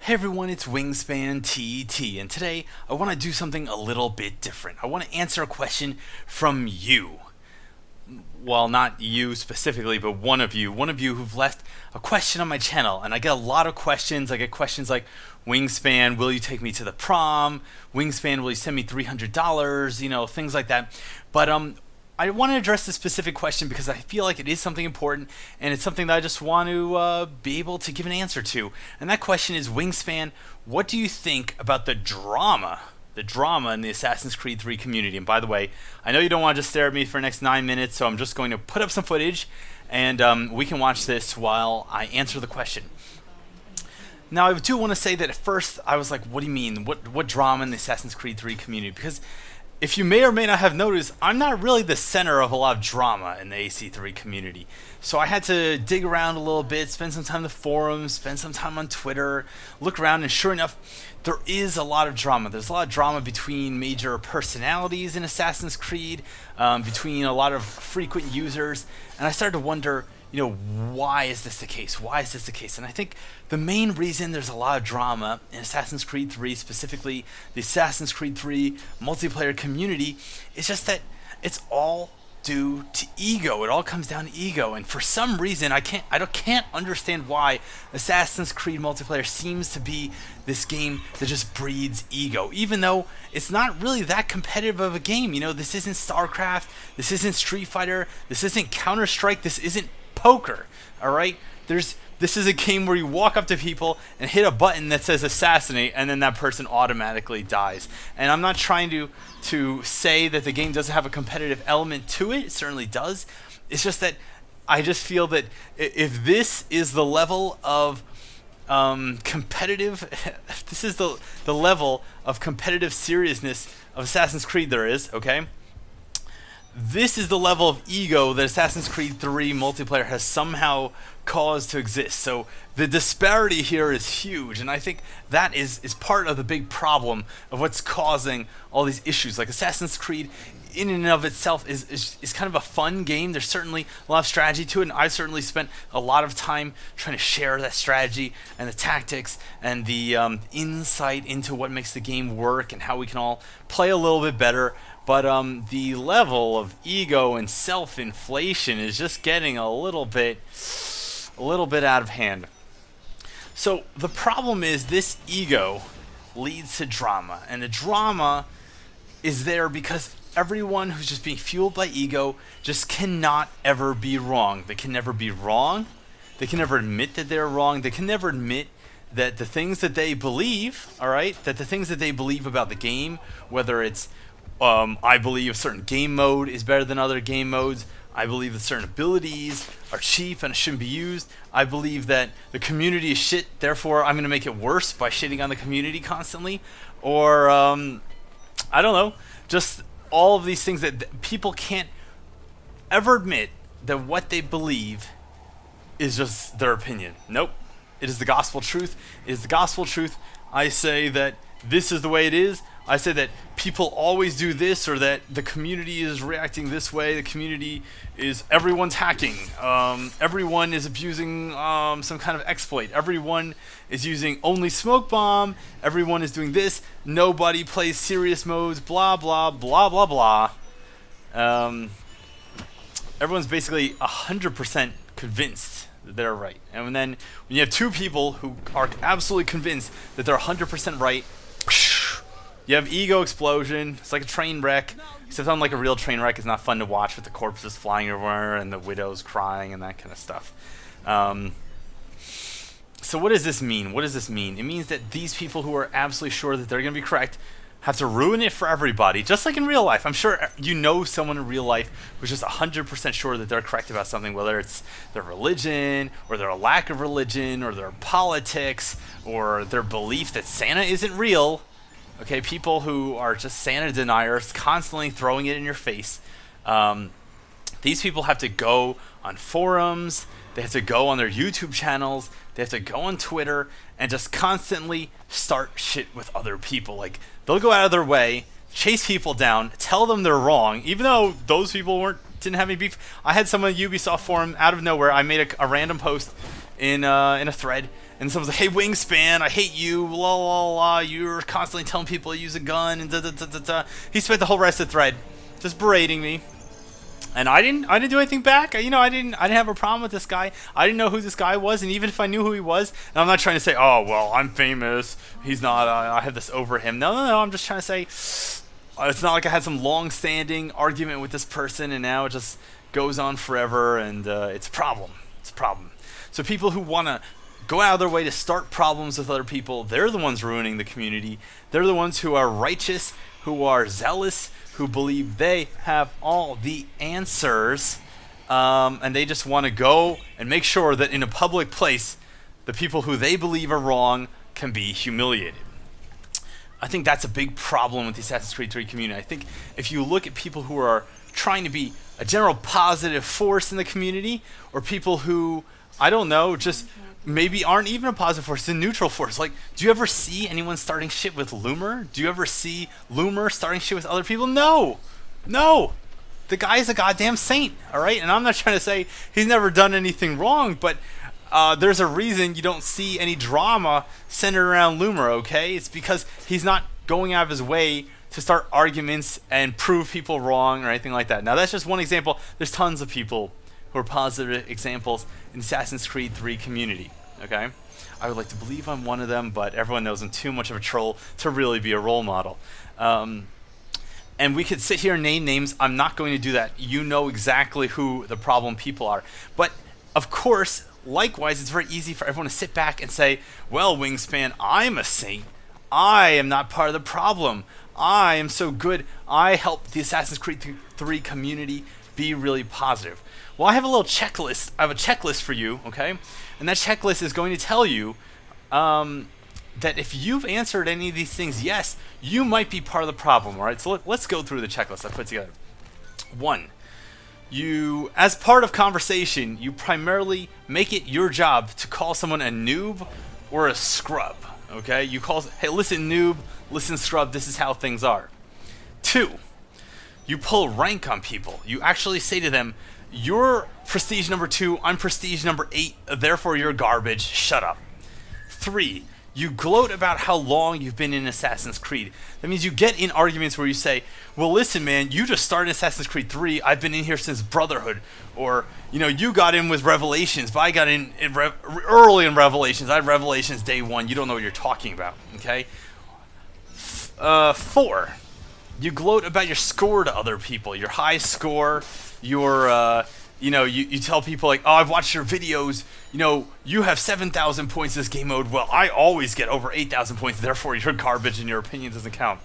Hey everyone, it's WiNGSPAN TT, and today I want to do something a little bit different. I want to answer a question from you. Well, not you specifically, but one of you who've left a question on my channel, and I get a lot of questions. I get questions like, WiNGSPAN, will you take me to the prom? WiNGSPAN, will you send me $300? You know, things like that. But I want to address this specific question because I feel like it is something important, and it's something that I just want to be able to give an answer to. And that question is, WiNGSPAN, what do you think about the drama in the Assassin's Creed 3 community? And by the way, I know you don't want to just stare at me for the next 9 minutes, so I'm just going to put up some footage, and we can watch this while I answer the question. Now, I do want to say that at first I was like, what do you mean? What drama in the Assassin's Creed 3 community? Because if you may or may not have noticed, I'm not really the center of a lot of drama in the AC3 community. So I had to dig around a little bit, spend some time in the forums, spend some time on Twitter, look around, and sure enough, there is a lot of drama. There's a lot of drama between major personalities in Assassin's Creed, between a lot of frequent users, and I started to wonder, you know, why is this the case? Why is this the case? And I think the main reason there's a lot of drama in Assassin's Creed 3, specifically the Assassin's Creed 3 multiplayer community, is just that it's all due to ego. It all comes down to ego, and for some reason I can't understand why Assassin's Creed multiplayer seems to be this game that just breeds ego, even though it's not really that competitive of a game. You know, this isn't StarCraft, this isn't Street Fighter, this isn't Counter-Strike, this isn't poker. All right, this is a game where you walk up to people and hit a button that says assassinate, and then that person automatically dies. And I'm not trying to say that the game doesn't have a competitive element to it. It certainly does. It's just that I just feel that if this is the level of competitive, if this is the level of competitive seriousness of Assassin's Creed there is, okay? This is the level of ego that Assassin's Creed 3 multiplayer has somehow caused to exist. So the disparity here is huge, and I think that is part of the big problem of what's causing all these issues. Like, Assassin's Creed in and of itself is kind of a fun game. There's certainly a lot of strategy to it, and I've certainly spent a lot of time trying to share that strategy and the tactics and the insight into what makes the game work and how we can all play a little bit better. But the level of ego and self-inflation is just getting a little bit out of hand. So the problem is this ego leads to drama, and the drama is there because everyone who's just being fueled by ego just cannot ever be wrong. They can never be wrong. They can never admit that they're wrong. They can never admit that the things that they believe, all right, that the things that they believe about the game, whether it's I believe a certain game mode is better than other game modes. I believe that certain abilities are cheap and shouldn't be used. I believe that the community is shit, therefore I'm going to make it worse by shitting on the community constantly. Or, I don't know, just all of these things that people can't ever admit that what they believe is just their opinion. Nope. It is the gospel truth. It is the gospel truth. I say that this is the way it is. I say that people always do this, or that the community is reacting this way. The community is, everyone's hacking. Everyone is abusing some kind of exploit. Everyone is using only smoke bomb. Everyone is doing this. Nobody plays serious modes. Blah, blah, blah, blah, blah. Everyone's basically 100% convinced that they're right. And then when you have two people who are absolutely convinced that they're 100% right, you have ego explosion. It's like a train wreck, except unlike a real train wreck, it's not fun to watch with the corpses flying everywhere and the widows crying and that kind of stuff. So what does this mean? What does this mean? It means that these people who are absolutely sure that they're going to be correct have to ruin it for everybody, just like in real life. I'm sure you know someone in real life who's just 100% sure that they're correct about something, whether it's their religion, or their lack of religion, or their politics, or their belief that Santa isn't real. Okay, people who are just Santa deniers, constantly throwing it in your face. These people have to go on forums, they have to go on their YouTube channels, they have to go on Twitter, and just constantly start shit with other people. Like, they'll go out of their way, chase people down, tell them they're wrong, even though those people didn't have any beef. I had someone on Ubisoft forum out of nowhere. I made a random post in a thread, and someone's like, "Hey, Wingspan, I hate you, la la la. You're constantly telling people to use a gun and da da da da da." He spent the whole rest of the thread just berating me, and I didn't do anything back. I didn't have a problem with this guy. I didn't know who this guy was, and even if I knew who he was, and I'm not trying to say, "Oh well, I'm famous. He's not. I have this over him." No. I'm just trying to say, it's not like I had some long-standing argument with this person, and now it just goes on forever, and it's a problem. It's a problem. So people who want to go out of their way to start problems with other people, they're the ones ruining the community. They're the ones who are righteous, who are zealous, who believe they have all the answers, and they just want to go and make sure that in a public place, the people who they believe are wrong can be humiliated. I think that's a big problem with the Assassin's Creed 3 community. I think if you look at people who are trying to be a general positive force in the community, or people who, I don't know, just maybe aren't even a positive force, a neutral force. Like, do you ever see anyone starting shit with Loomer? Do you ever see Loomer starting shit with other people? No. The guy is a goddamn saint, all right? And I'm not trying to say he's never done anything wrong, but there's a reason you don't see any drama centered around Loomer, okay? It's because he's not going out of his way to start arguments and prove people wrong or anything like that. Now, that's just one example. There's tons of people who are positive examples in the Assassin's Creed 3 community, okay? I would like to believe I'm one of them, but everyone knows I'm too much of a troll to really be a role model. And we could sit here and name names. I'm not going to do that. You know exactly who the problem people are. But, of course, likewise, it's very easy for everyone to sit back and say, well, Wingspan, I'm a saint. I am not part of the problem. I am so good. I help the Assassin's Creed 3 community be really positive. Well, I have a little checklist. I have a checklist for you, okay? And that checklist is going to tell you that if you've answered any of these things yes, you might be part of the problem, all right? So let's go through the checklist I put together. 1, you, as part of conversation, you primarily make it your job to call someone a noob or a scrub, okay? You call, hey, listen, noob, listen, scrub, this is how things are. 2, you pull rank on people. You actually say to them, you're prestige number 2, I'm prestige number 8, therefore you're garbage, shut up. 3, you gloat about how long you've been in Assassin's Creed. That means you get in arguments where you say, well, listen, man, you just started Assassin's Creed 3. I've been in here since Brotherhood. Or, you got in with Revelations, but I got in early in Revelations. I had Revelations day 1. You don't know what you're talking about, okay? 4, you gloat about your score to other people, your high score, your... you tell people like, oh, I've watched your videos, you have 7,000 points in this game mode. Well, I always get over 8,000 points, therefore you're garbage and your opinion doesn't count.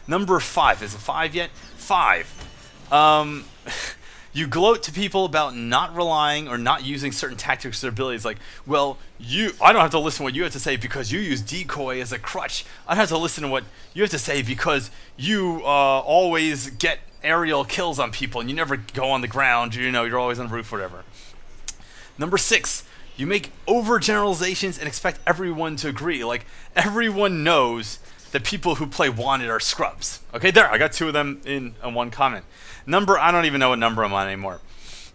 Number 5, is it 5 yet? 5. You gloat to people about not relying or not using certain tactics or abilities. Like, well, I don't have to listen to what you have to say because you use decoy as a crutch. I don't have to listen to what you have to say because you always get aerial kills on people and you never go on the ground. You're always on the roof, whatever. Number 6, you make overgeneralizations and expect everyone to agree. Like, everyone knows that people who play Wanted are scrubs. Okay, there, I got 2 of them in one comment. Number, I don't even know what number I'm on anymore.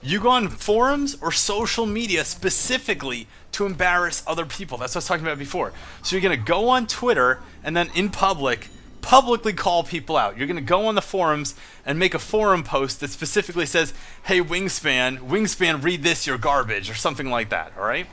You go on forums or social media specifically to embarrass other people. That's what I was talking about before. So you're going to go on Twitter and then in publicly call people out. You're going to go on the forums and make a forum post that specifically says, hey, Wingspan, read this, you're garbage, or something like that, all right?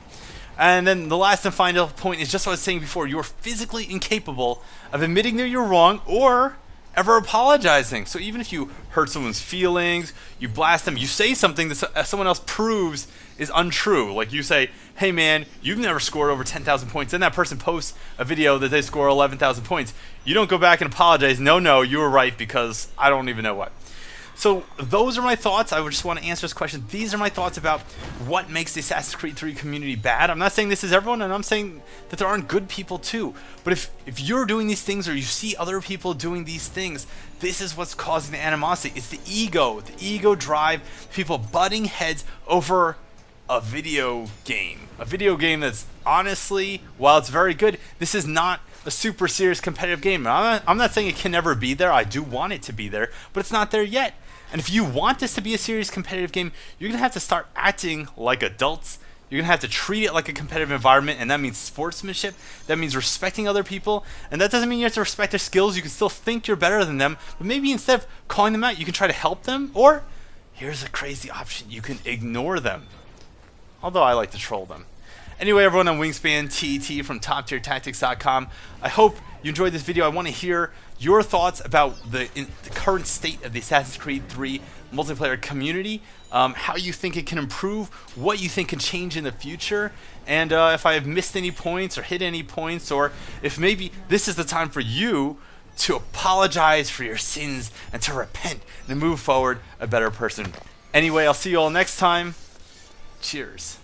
And then the last and final point is just what I was saying before. You're physically incapable of admitting that you're wrong or ever apologizing. So even if you hurt someone's feelings, you blast them, you say something that someone else proves is untrue. Like you say, hey man, you've never scored over 10,000 points. Then that person posts a video that they score 11,000 points. You don't go back and apologize. No, you were right because I don't even know what. So those are my thoughts. I would just want to answer this question. These are my thoughts about what makes the Assassin's Creed 3 community bad. I'm not saying this is everyone, and I'm saying that there aren't good people too. But if you're doing these things or you see other people doing these things, this is what's causing the animosity. It's the ego drive, people butting heads over a video game. A video game that's honestly, while it's very good, this is not a super serious competitive game. I'm not saying it can never be there. I do want it to be there, but it's not there yet. And if you want this to be a serious competitive game, you're going to have to start acting like adults. You're going to have to treat it like a competitive environment, and that means sportsmanship. That means respecting other people. And that doesn't mean you have to respect their skills. You can still think you're better than them, but maybe instead of calling them out, you can try to help them. Or, here's a crazy option. You can ignore them. Although I like to troll them. Anyway, everyone, on WiNGSPAN, TET from TopTierTactics.com. I hope you enjoyed this video. I want to hear your thoughts about the current state of the Assassin's Creed 3 multiplayer community, how you think it can improve, what you think can change in the future, and if I have missed any points or hit any points, or if maybe this is the time for you to apologize for your sins and to repent and move forward a better person. Anyway, I'll see you all next time. Cheers.